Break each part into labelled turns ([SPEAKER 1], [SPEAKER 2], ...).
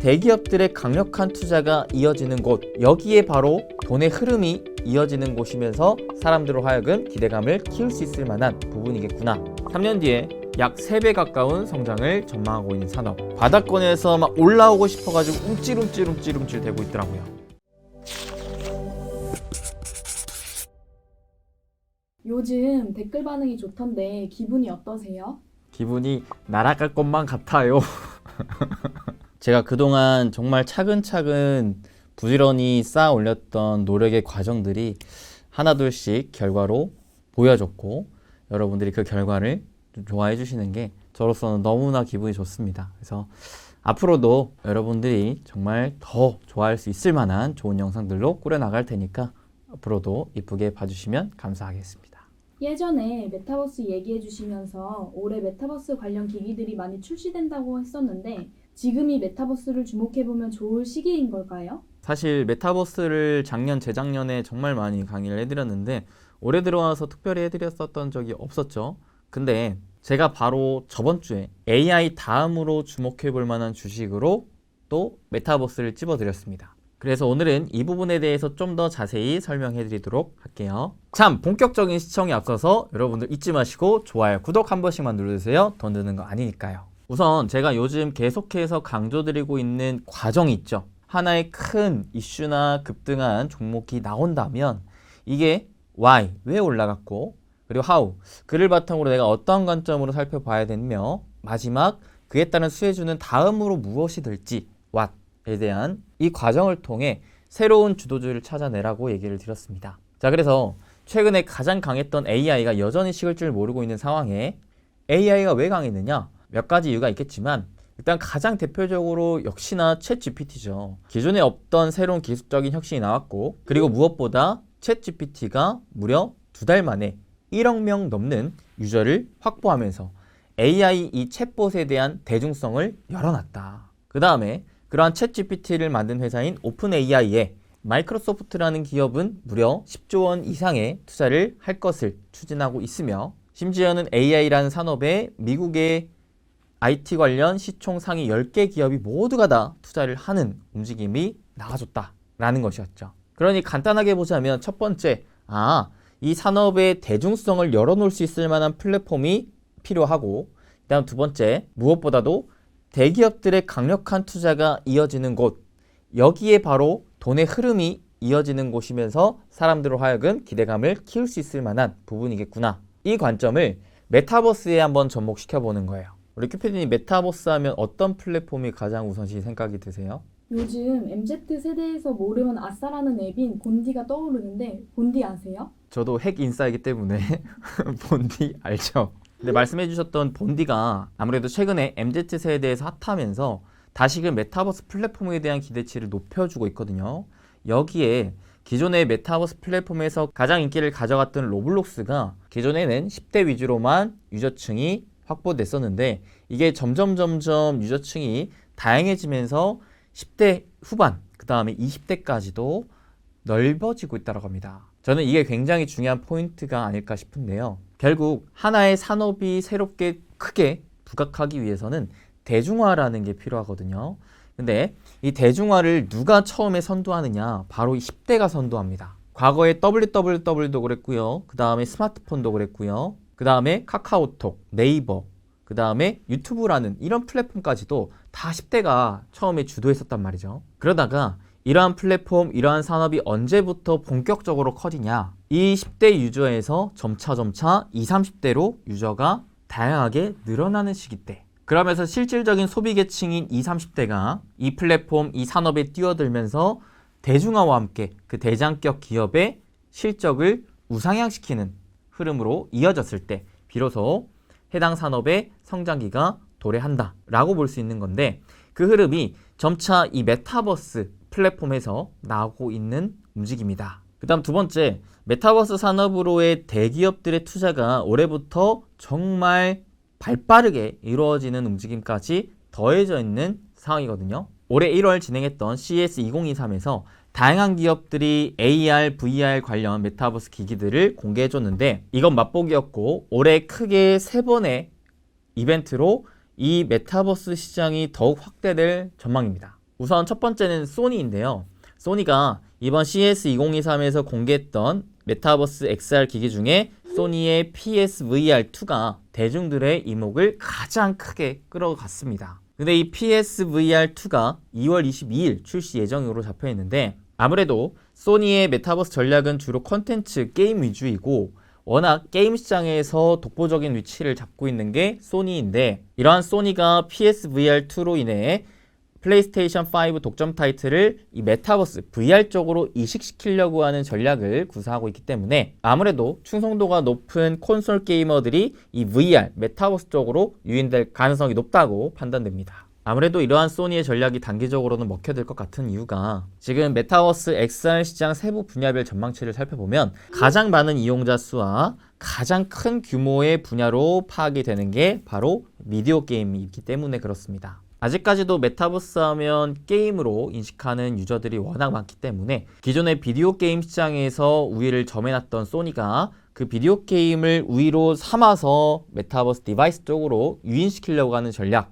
[SPEAKER 1] 대기업들의 강력한 투자가 이어지는 곳, 여기에 바로 돈의 흐름이 이어지는 곳이면서 사람들로 하여금 기대감을 키울 수 있을 만한 부분이겠구나. 3년 뒤에 약 3배 가까운 성장을 전망하고 있는 산업. 바닥권에서 막 올라오고 싶어가지고 움찔움찔 되고 있더라고요.
[SPEAKER 2] 요즘 댓글 반응이 좋던데 기분이 어떠세요?
[SPEAKER 1] 기분이 날아갈 것만 같아요. 제가 그동안 정말 차근차근 부지런히 쌓아 올렸던 노력의 과정들이 하나둘씩 결과로 보여줬고, 여러분들이 그 결과를 좋아해 주시는 게 저로서는 너무나 기분이 좋습니다. 그래서 앞으로도 여러분들이 정말 더 좋아할 수 있을 만한 좋은 영상들로 꾸려나갈 테니까 앞으로도 이쁘게 봐주시면 감사하겠습니다.
[SPEAKER 2] 예전에 메타버스 얘기해 주시면서 올해 메타버스 관련 기기들이 많이 출시된다고 했었는데 지금이 메타버스를 주목해보면 좋을 시기인 걸까요?
[SPEAKER 1] 사실 메타버스를 작년, 재작년에 정말 많이 강의를 해드렸는데 올해 들어와서 특별히 해드렸었던 적이 없었죠. 근데 제가 바로 저번 주에 AI 다음으로 주목해볼 만한 주식으로 또 메타버스를 찝어드렸습니다. 그래서 오늘은 이 부분에 대해서 좀 더 자세히 설명해 드리도록 할게요. 참, 본격적인 시청에 앞서서 여러분들 잊지 마시고 좋아요, 구독 한 번씩만 눌러주세요. 돈 드는 거 아니니까요. 우선 제가 요즘 계속해서 강조드리고 있는 과정이 있죠. 하나의 큰 이슈나 급등한 종목이 나온다면 이게 why, 왜 올라갔고, 그리고 how, 그를 바탕으로 내가 어떤 관점으로 살펴봐야 되며, 마지막 그에 따른 수혜주는 다음으로 무엇이 될지 what에 대한 이 과정을 통해 새로운 주도주를 찾아내라고 얘기를 드렸습니다. 자, 그래서 최근에 가장 강했던 AI가 여전히 식을 줄 모르고 있는 상황에 AI가 왜 강했느냐? 몇 가지 이유가 있겠지만 일단 가장 대표적으로 역시나 챗GPT죠. 기존에 없던 새로운 기술적인 혁신이 나왔고, 그리고 무엇보다 챗GPT가 무려 2달 만에 1억 명 넘는 유저를 확보하면서 AI 이 챗봇에 대한 대중성을 열어놨다. 그 다음에 그러한 챗GPT를 만든 회사인 오픈AI에 마이크로소프트라는 기업은 무려 10조 원 이상의 투자를 할 것을 추진하고 있으며, 심지어는 AI라는 산업에 미국의 IT 관련 시총 상위 10개 기업이 모두가 다 투자를 하는 움직임이 나와줬다라는 것이었죠. 그러니 간단하게 보자면 첫 번째, 이 산업의 대중성을 열어놓을 수 있을 만한 플랫폼이 필요하고, 그다음 두 번째, 무엇보다도 대기업들의 강력한 투자가 이어지는 곳, 여기에 바로 돈의 흐름이 이어지는 곳이면서 사람들로 하여금 기대감을 키울 수 있을 만한 부분이겠구나. 이 관점을 메타버스에 한번 접목시켜보는 거예요. 우리 큐피디님, 메타버스 하면 어떤 플랫폼이 가장 우선시 생각이 드세요?
[SPEAKER 2] 요즘 MZ세대에서 모르면 아싸라는 앱인 본디가 떠오르는데 본디 아세요?
[SPEAKER 1] 저도 핵 인싸이기 때문에 본디 알죠? 근데 말씀해 주셨던 본디가 아무래도 최근에 MZ세대에서 핫하면서 다시금 메타버스 플랫폼에 대한 기대치를 높여주고 있거든요. 여기에 기존의 메타버스 플랫폼에서 가장 인기를 가져갔던 로블록스가 기존에는 10대 위주로만 유저층이 확보됐었는데 이게 점점 유저층이 다양해지면서 10대 후반, 그 다음에 20대까지도 넓어지고 있다고 합니다. 저는 이게 굉장히 중요한 포인트가 아닐까 싶은데요. 결국 하나의 산업이 새롭게 크게 부각하기 위해서는 대중화라는 게 필요하거든요. 근데 이 대중화를 누가 처음에 선도하느냐? 바로 이 10대가 선도합니다. 과거에 www도 그랬고요. 그 다음에 스마트폰도 그랬고요. 그 다음에 카카오톡, 네이버, 그 다음에 유튜브라는 이런 플랫폼까지도 다 10대가 처음에 주도했었단 말이죠. 그러다가 이러한 플랫폼, 이러한 산업이 언제부터 본격적으로 커지냐? 이 10대 유저에서 점차 20, 30대로 유저가 다양하게 늘어나는 시기 때, 그러면서 실질적인 소비 계층인 20, 30대가 이 플랫폼, 이 산업에 뛰어들면서 대중화와 함께 그 대장격 기업의 실적을 우상향시키는 흐름으로 이어졌을 때 비로소 해당 산업의 성장기가 도래한다라고 볼 수 있는 건데, 그 흐름이 점차 이 메타버스 플랫폼에서 나오고 있는 움직임이다. 그 다음 두 번째, 메타버스 산업으로의 대기업들의 투자가 올해부터 정말 발빠르게 이루어지는 움직임까지 더해져 있는 상황이거든요. 올해 1월 진행했던 CES 2023에서 다양한 기업들이 AR, VR 관련 메타버스 기기들을 공개해줬는데 이건 맛보기였고, 올해 크게 3번의 이벤트로 이 메타버스 시장이 더욱 확대될 전망입니다. 우선 첫 번째는 소니인데요. 소니가 이번 CES 2023에서 공개했던 메타버스 XR 기기 중에 소니의 PSVR2가 대중들의 이목을 가장 크게 끌어갔습니다. 근데 이 PSVR2가 2월 22일 출시 예정으로 잡혀 있는데 아무래도 소니의 메타버스 전략은 주로 콘텐츠 게임 위주이고 워낙 게임 시장에서 독보적인 위치를 잡고 있는 게 소니인데 이러한 소니가 PSVR2로 인해 플레이스테이션 5 독점 타이틀을 이 메타버스 VR 쪽으로 이식시키려고 하는 전략을 구사하고 있기 때문에 아무래도 충성도가 높은 콘솔 게이머들이 이 VR, 메타버스 쪽으로 유인될 가능성이 높다고 판단됩니다. 아무래도 이러한 소니의 전략이 단기적으로는 먹혀들 것 같은 이유가 지금 메타버스 XR 시장 세부 분야별 전망치를 살펴보면 가장 많은 이용자 수와 가장 큰 규모의 분야로 파악이 되는 게 바로 비디오 게임이기 때문에 그렇습니다. 아직까지도 메타버스 하면 게임으로 인식하는 유저들이 워낙 많기 때문에 기존의 비디오 게임 시장에서 우위를 점해놨던 소니가 그 비디오 게임을 우위로 삼아서 메타버스 디바이스 쪽으로 유인시키려고 하는 전략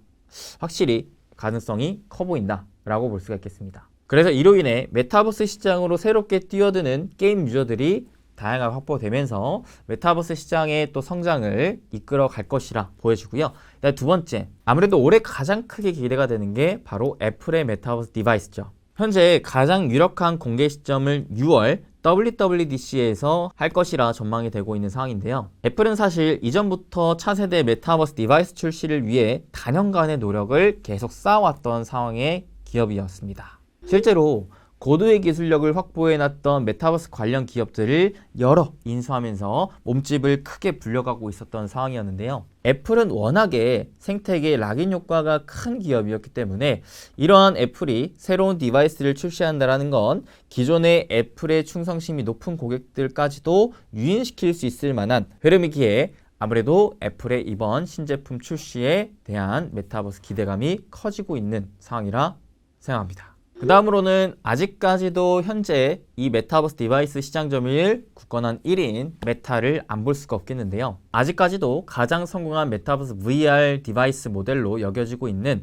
[SPEAKER 1] 확실히 가능성이 커 보인다 라고 볼 수가 있겠습니다. 그래서 이로 인해 메타버스 시장으로 새롭게 뛰어드는 게임 유저들이 다양하게 확보되면서 메타버스 시장의 또 성장을 이끌어 갈 것이라 보여지고요. 두 번째, 아무래도 올해 가장 크게 기대가 되는 게 바로 애플의 메타버스 디바이스죠. 현재 가장 유력한 공개 시점을 6월 WWDC에서 할 것이라 전망이 되고 있는 상황인데요. 애플은 사실 이전부터 차세대 메타버스 디바이스 출시를 위해 단연간의 노력을 계속 쌓아왔던 상황의 기업이었습니다. 실제로 고도의 기술력을 확보해놨던 메타버스 관련 기업들을 여러 인수하면서 몸집을 크게 불려가고 있었던 상황이었는데요. 애플은 워낙에 생태계 락인 효과가 큰 기업이었기 때문에 이러한 애플이 새로운 디바이스를 출시한다는 건 기존의 애플의 충성심이 높은 고객들까지도 유인시킬 수 있을 만한 흐름이기에 아무래도 애플의 이번 신제품 출시에 대한 메타버스 기대감이 커지고 있는 상황이라 생각합니다. 그 다음으로는 아직까지도 현재 이 메타버스 디바이스 시장 점유율 굳건한 1위인 메타를 안 볼 수가 없겠는데요. 아직까지도 가장 성공한 메타버스 VR 디바이스 모델로 여겨지고 있는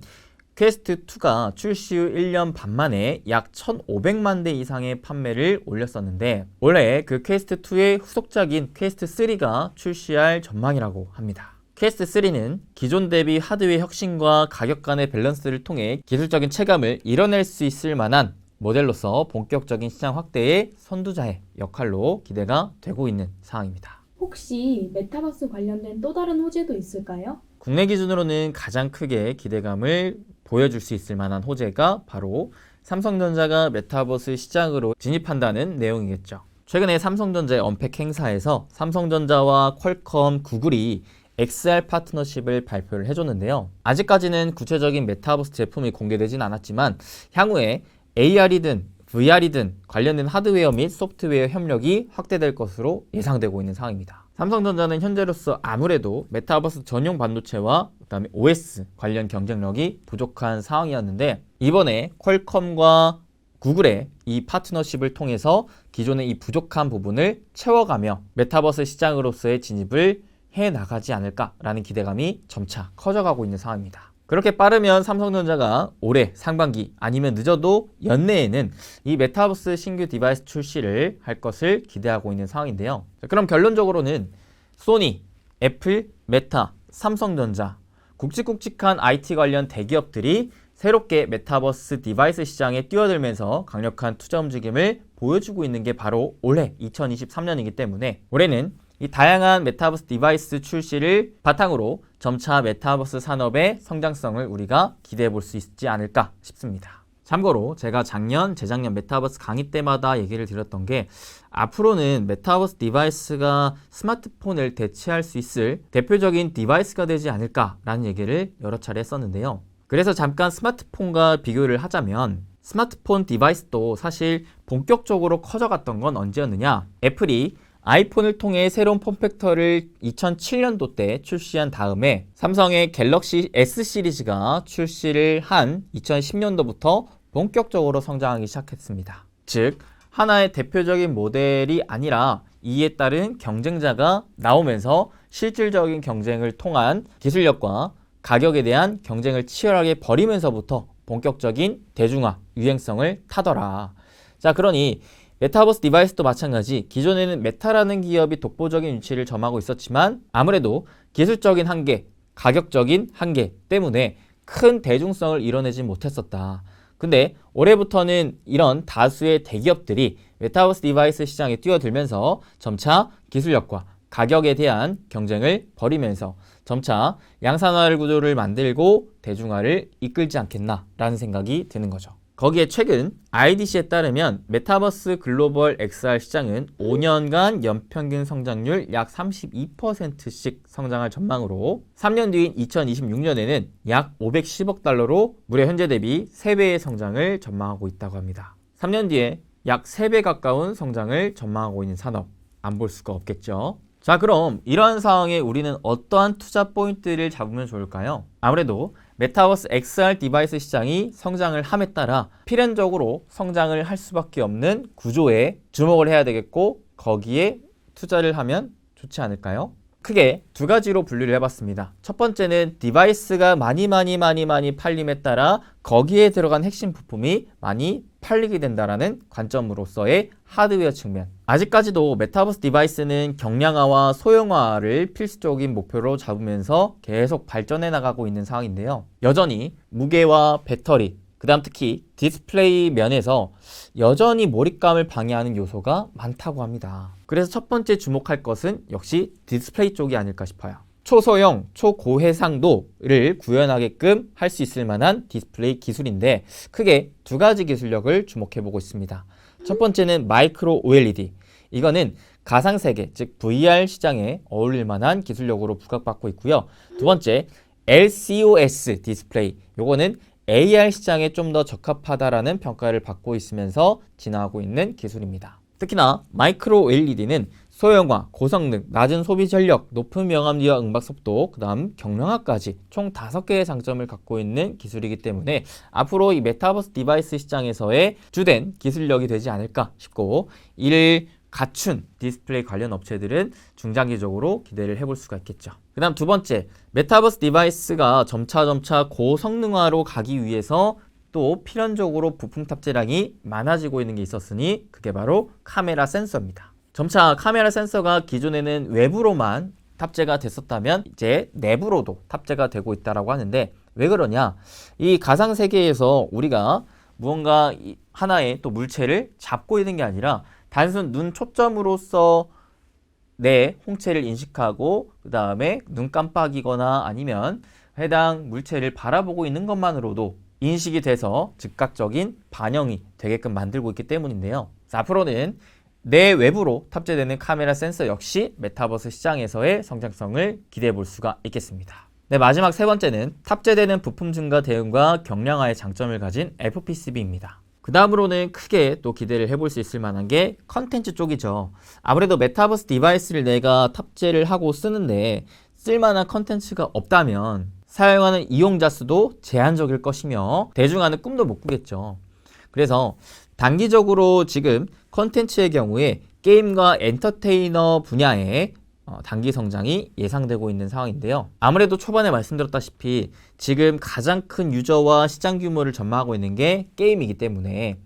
[SPEAKER 1] 퀘스트2가 출시 후 1년 반 만에 약 1,500만 대 이상의 판매를 올렸었는데 원래 그 퀘스트2의 후속작인 퀘스트3가 출시할 전망이라고 합니다. 퀘스트3는 기존 대비 하드웨어 혁신과 가격 간의 밸런스를 통해 기술적인 체감을 이뤄낼 수 있을 만한 모델로서 본격적인 시장 확대의 선두자의 역할로 기대가 되고 있는 상황입니다.
[SPEAKER 2] 혹시 메타버스 관련된 또 다른 호재도 있을까요?
[SPEAKER 1] 국내 기준으로는 가장 크게 기대감을 보여줄 수 있을 만한 호재가 바로 삼성전자가 메타버스 시장으로 진입한다는 내용이겠죠. 최근에 삼성전자의 언팩 행사에서 삼성전자와 퀄컴, 구글이 XR 파트너십을 발표를 해줬는데요. 아직까지는 구체적인 메타버스 제품이 공개되진 않았지만 향후에 AR이든 VR이든 관련된 하드웨어 및 소프트웨어 협력이 확대될 것으로 예상되고 있는 상황입니다. 삼성전자는 현재로서 아무래도 메타버스 전용 반도체와 그다음에 OS 관련 경쟁력이 부족한 상황이었는데 이번에 퀄컴과 구글의 이 파트너십을 통해서 기존의 이 부족한 부분을 채워가며 메타버스 시장으로서의 진입을 해나가지 않을까라는 기대감이 점차 커져가고 있는 상황입니다. 그렇게 빠르면 삼성전자가 올해 상반기 아니면 늦어도 연내에는 이 메타버스 신규 디바이스 출시를 할 것을 기대하고 있는 상황인데요. 그럼 결론적으로는 소니, 애플, 메타, 삼성전자 굵직굵직한 IT 관련 대기업들이 새롭게 메타버스 디바이스 시장에 뛰어들면서 강력한 투자 움직임을 보여주고 있는 게 바로 올해 2023년이기 때문에 올해는 이 다양한 메타버스 디바이스 출시를 바탕으로 점차 메타버스 산업의 성장성을 우리가 기대해 볼 수 있지 않을까 싶습니다. 참고로 제가 작년, 재작년 메타버스 강의 때마다 얘기를 드렸던 게 앞으로는 메타버스 디바이스가 스마트폰을 대체할 수 있을 대표적인 디바이스가 되지 않을까라는 얘기를 여러 차례 했었는데요. 그래서 잠깐 스마트폰과 비교를 하자면 스마트폰 디바이스도 사실 본격적으로 커져갔던 건 언제였느냐? 애플이 아이폰을 통해 새로운 폼팩터를 2007년도 때 출시한 다음에 삼성의 갤럭시 S 시리즈가 출시를 한 2010년도부터 본격적으로 성장하기 시작했습니다. 즉, 하나의 대표적인 모델이 아니라 이에 따른 경쟁자가 나오면서 실질적인 경쟁을 통한 기술력과 가격에 대한 경쟁을 치열하게 벌이면서부터 본격적인 대중화, 유행성을 타더라. 자, 그러니 메타버스 디바이스도 마찬가지. 기존에는 메타라는 기업이 독보적인 위치를 점하고 있었지만 아무래도 기술적인 한계, 가격적인 한계 때문에 큰 대중성을 이뤄내지 못했었다. 근데 올해부터는 이런 다수의 대기업들이 메타버스 디바이스 시장에 뛰어들면서 점차 기술력과 가격에 대한 경쟁을 벌이면서 점차 양산화 구조를 만들고 대중화를 이끌지 않겠나라는 생각이 드는 거죠. 거기에 최근 IDC에 따르면 메타버스 글로벌 XR 시장은 5년간 연평균 성장률 약 32%씩 성장할 전망으로 3년 뒤인 2026년에는 약 510억 달러로 무려 현재 대비 3배의 성장을 전망하고 있다고 합니다. 3년 뒤에 약 3배 가까운 성장을 전망하고 있는 산업, 안 볼 수가 없겠죠. 자, 그럼 이러한 상황에 우리는 어떠한 투자 포인트를 잡으면 좋을까요? 아무래도 메타버스 XR 디바이스 시장이 성장을 함에 따라 필연적으로 성장을 할 수밖에 없는 구조에 주목을 해야 되겠고 거기에 투자를 하면 좋지 않을까요? 크게 두 가지로 분류를 해봤습니다. 첫 번째는 디바이스가 많이 팔림에 따라 거기에 들어간 핵심 부품이 많이 팔리게 된다라는 관점으로서의 하드웨어 측면. 아직까지도 메타버스 디바이스는 경량화와 소형화를 필수적인 목표로 잡으면서 계속 발전해 나가고 있는 상황인데요. 여전히 무게와 배터리, 그 다음 특히 디스플레이 면에서 여전히 몰입감을 방해하는 요소가 많다고 합니다. 그래서 첫 번째 주목할 것은 역시 디스플레이 쪽이 아닐까 싶어요. 초소형, 초고해상도를 구현하게끔 할 수 있을 만한 디스플레이 기술인데 크게 두 가지 기술력을 주목해보고 있습니다. 첫 번째는 마이크로 OLED. 이거는 가상세계, 즉 VR 시장에 어울릴 만한 기술력으로 부각받고 있고요. 두 번째, LCOS 디스플레이. 요거는 AR 시장에 좀 더 적합하다라는 평가를 받고 있으면서 진화하고 있는 기술입니다. 특히나 마이크로 OLED는 소형화, 고성능, 낮은 소비 전력, 높은 명암리와 응박 속도, 그 다음 경량화까지 총 5개의 장점을 갖고 있는 기술이기 때문에 앞으로 이 메타버스 디바이스 시장에서의 주된 기술력이 되지 않을까 싶고 이를 갖춘 디스플레이 관련 업체들은 중장기적으로 기대를 해볼 수가 있겠죠. 그 다음 두 번째, 메타버스 디바이스가 점차 고성능화로 가기 위해서 또 필연적으로 부품 탑재량이 많아지고 있는 게 있었으니 그게 바로 카메라 센서입니다. 점차 카메라 센서가 기존에는 외부로만 탑재가 됐었다면 이제 내부로도 탑재가 되고 있다고 하는데 왜 그러냐? 이 가상 세계에서 우리가 무언가 하나의 또 물체를 잡고 있는 게 아니라 단순 눈 초점으로서 내 홍채를 인식하고 그 다음에 눈 깜빡이거나 아니면 해당 물체를 바라보고 있는 것만으로도 인식이 돼서 즉각적인 반영이 되게끔 만들고 있기 때문인데요. 앞으로는 내 외부로 탑재되는 카메라 센서 역시 메타버스 시장에서의 성장성을 기대해 볼 수가 있겠습니다. 네, 마지막 세 번째는 탑재되는 부품 증가 대응과 경량화의 장점을 가진 FPCB입니다. 그 다음으로는 크게 또 기대를 해볼 수 있을 만한 게 컨텐츠 쪽이죠. 아무래도 메타버스 디바이스를 내가 탑재를 하고 쓰는데 쓸만한 컨텐츠가 없다면 사용하는 이용자 수도 제한적일 것이며 대중화는 꿈도 못 꾸겠죠. 그래서 단기적으로 지금 컨텐츠의 경우에 게임과 엔터테이너 분야의 단기 성장이 예상되고 있는 상황인데요. 아무래도 초반에 말씀드렸다시피 지금 가장 큰 유저와 시장 규모를 전망하고 있는 게 게임이기 때문에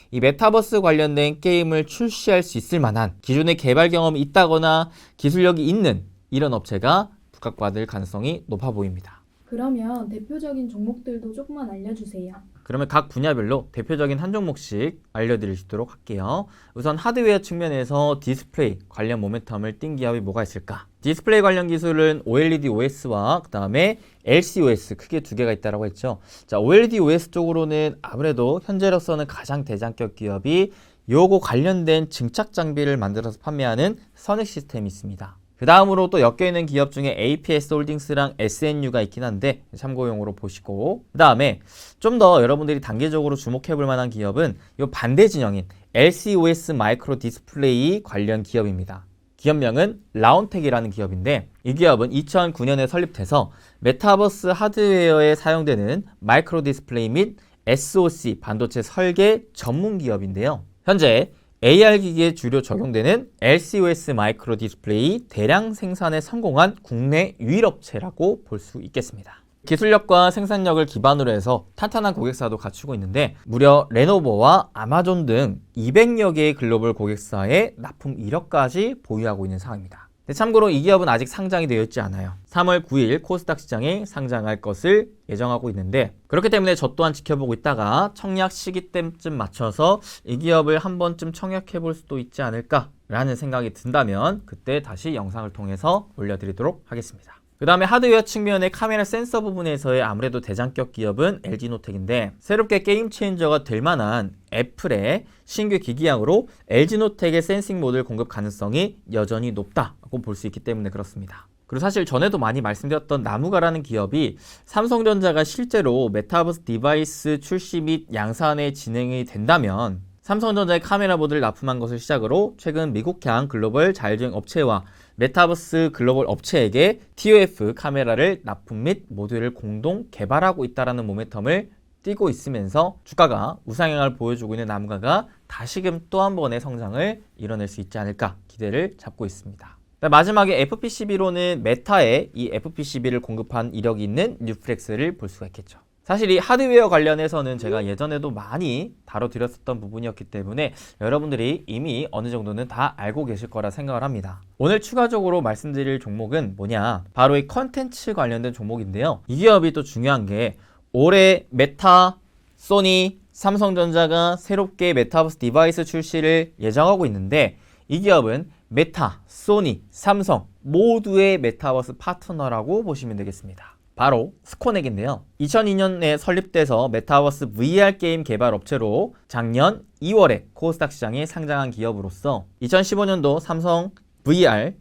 [SPEAKER 1] 이 메타버스 관련된 게임을 출시할 수 있을 만한 기존의 개발 경험이 있다거나 기술력이 있는 이런 업체가 부각받을 가능성이 높아 보입니다.
[SPEAKER 2] 그러면 대표적인 종목들도 조금만 알려주세요.
[SPEAKER 1] 그러면 각 분야별로 대표적인 한 종목씩 알려드릴 수 있도록 할게요. 우선 하드웨어 측면에서 디스플레이 관련 모멘텀을 띈 기업이 뭐가 있을까? 디스플레이 관련 기술은 OLED OS와 그 다음에 LCOS 크게 두 개가 있다고 했죠. 자, OLED OS 쪽으로는 아무래도 현재로서는 가장 대장격 기업이 요거 관련된 증착 장비를 만들어서 판매하는 선익 시스템이 있습니다. 그 다음으로 또 엮여있는 기업 중에 APS 홀딩스랑 SNU가 있긴 한데 참고용으로 보시고 그 다음에 좀 더 여러분들이 단계적으로 주목해볼 만한 기업은 이 반대 진영인 LCOS 마이크로 디스플레이 관련 기업입니다. 기업명은 라운텍이라는 기업인데 이 기업은 2009년에 설립돼서 메타버스 하드웨어에 사용되는 마이크로 디스플레이 및 SoC 반도체 설계 전문 기업인데요. 현재 AR 기기에 주로 적용되는 LCOS 마이크로 디스플레이 대량 생산에 성공한 국내 유일 업체라고 볼 수 있겠습니다. 기술력과 생산력을 기반으로 해서 탄탄한 고객사도 갖추고 있는데 무려 레노버와 아마존 등 200여 개의 글로벌 고객사의 납품 이력까지 보유하고 있는 상황입니다. 참고로 이 기업은 아직 상장이 되어 있지 않아요. 3월 9일 코스닥 시장에 상장할 것을 예정하고 있는데 그렇기 때문에 저 또한 지켜보고 있다가 청약 시기tem쯤 맞춰서 이 기업을 한 번쯤 청약해 볼 수도 있지 않을까 라는 생각이 든다면 그때 다시 영상을 통해서 올려드리도록 하겠습니다. 그 다음에 하드웨어 측면의 카메라 센서 부분에서의 아무래도 대장격 기업은 LG노텍인데 새롭게 게임 체인저가 될 만한 애플의 신규 기기향으로 LG노텍의 센싱 모듈 공급 가능성이 여전히 높다고 볼 수 있기 때문에 그렇습니다. 그리고 사실 전에도 많이 말씀드렸던 나무가라는 기업이 삼성전자가 실제로 메타버스 디바이스 출시 및 양산에 진행이 된다면 삼성전자의 카메라 모듈을 납품한 것을 시작으로 최근 미국향 글로벌 자율주행 업체와 메타버스 글로벌 업체에게 TOF 카메라를 납품 및 모듈을 공동 개발하고 있다는 모멘텀을 띄고 있으면서 주가가 우상향을 보여주고 있는 나무가가 다시금 또 한 번의 성장을 이뤄낼 수 있지 않을까 기대를 잡고 있습니다. 마지막에 FPCB로는 메타에 이 FPCB를 공급한 이력이 있는 뉴프렉스를 볼 수가 있겠죠. 사실 이 하드웨어 관련해서는 제가 예전에도 많이 다뤄드렸었던 부분이었기 때문에 여러분들이 이미 어느 정도는 다 알고 계실 거라 생각을 합니다. 오늘 추가적으로 말씀드릴 종목은 뭐냐? 바로 이 컨텐츠 관련된 종목인데요. 이 기업이 또 중요한 게 올해 메타, 소니, 삼성전자가 새롭게 메타버스 디바이스 출시를 예정하고 있는데 이 기업은 메타, 소니, 삼성 모두의 메타버스 파트너라고 보시면 되겠습니다. 바로 스코넥인데요. 2002년에 설립돼서 메타버스 VR 게임 개발 업체로 작년 2월에 코스닥 시장에 상장한 기업으로서 2015년도 삼성 VR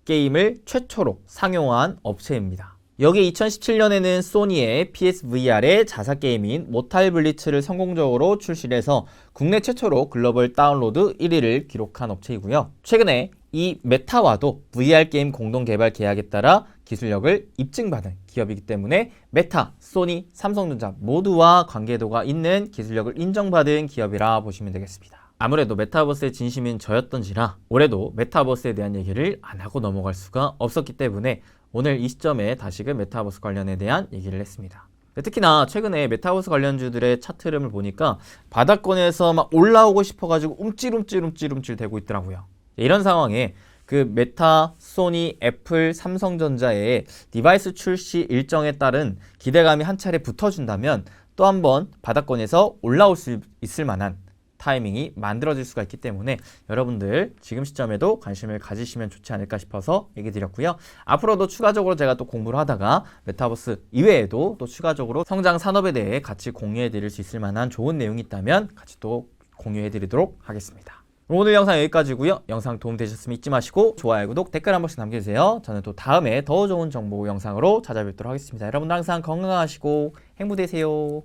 [SPEAKER 1] 게임을 최초로 상용화한 업체입니다. 여기 2017년에는 소니의 PSVR의 자사 게임인 모탈 블리츠를 성공적으로 출시해서 국내 최초로 글로벌 다운로드 1위를 기록한 업체이고요. 최근에 이 메타와도 VR 게임 공동 개발 계약에 따라 기술력을 입증받은 기업이기 때문에 메타, 소니, 삼성전자 모두와 관계도가 있는 기술력을 인정받은 기업이라 보시면 되겠습니다. 아무래도 메타버스의 진심인 저였던지라 올해도 메타버스에 대한 얘기를 안 하고 넘어갈 수가 없었기 때문에 오늘 이 시점에 다시금 메타버스 관련에 대한 얘기를 했습니다. 특히나 최근에 메타버스 관련주들의 차트 흐름을 보니까 바닥권에서 막 올라오고 싶어가지고 움찔움찔 되고 있더라고요. 이런 상황에 그 메타, 소니, 애플, 삼성전자의 디바이스 출시 일정에 따른 기대감이 한 차례 붙어준다면 또 한 번 바닥권에서 올라올 수 있을 만한 타이밍이 만들어질 수가 있기 때문에 여러분들 지금 시점에도 관심을 가지시면 좋지 않을까 싶어서 얘기 드렸고요. 앞으로도 추가적으로 제가 또 공부를 하다가 메타버스 이외에도 또 추가적으로 성장 산업에 대해 같이 공유해 드릴 수 있을 만한 좋은 내용이 있다면 같이 또 공유해 드리도록 하겠습니다. 오늘 영상 여기까지고요. 영상 도움되셨으면 잊지 마시고 좋아요, 구독, 댓글 한 번씩 남겨주세요. 저는 또 다음에 더 좋은 정보 영상으로 찾아뵙도록 하겠습니다. 여러분들 항상 건강하시고 행복되세요.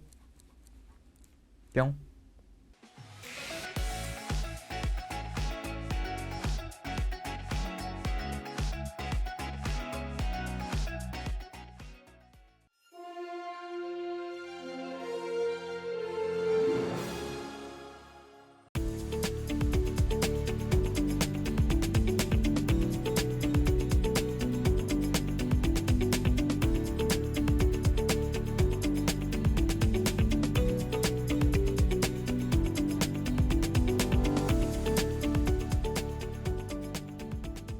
[SPEAKER 1] 뿅.